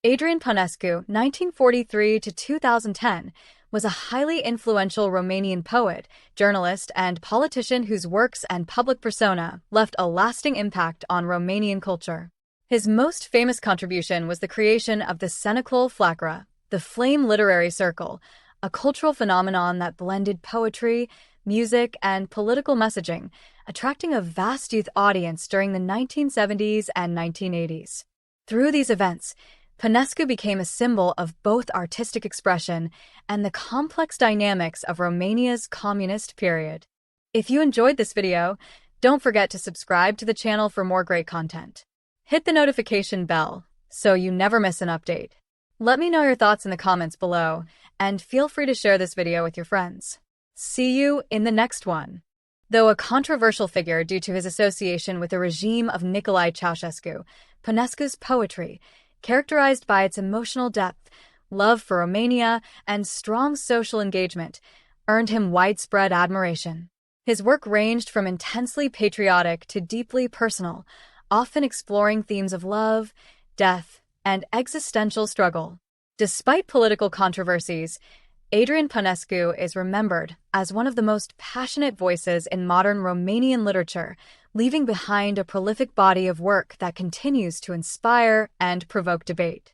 Adrian Paunescu, 1943 to 2010, was a highly influential Romanian poet, journalist, and politician whose works and public persona left a lasting impact on Romanian culture. His most famous contribution was the creation of the Cenaclul Flacăra, the Flame Literary Circle, a cultural phenomenon that blended poetry, music, and political messaging, attracting a vast youth audience during the 1970s and 1980s. Through these events, Paunescu became a symbol of both artistic expression and the complex dynamics of Romania's communist period. If you enjoyed this video, don't forget to subscribe to the channel for more great content. Hit the notification bell so you never miss an update. Let me know your thoughts in the comments below, and feel free to share this video with your friends. See you in the next one. Though a controversial figure due to his association with the regime of Nicolae Ceausescu, Paunescu's poetry, characterized by its emotional depth, love for Romania, and strong social engagement, earned him widespread admiration. His work ranged from intensely patriotic to deeply personal, often exploring themes of love, death, and existential struggle. Despite political controversies, Adrian Paunescu is remembered as one of the most passionate voices in modern Romanian literature, leaving behind a prolific body of work that continues to inspire and provoke debate.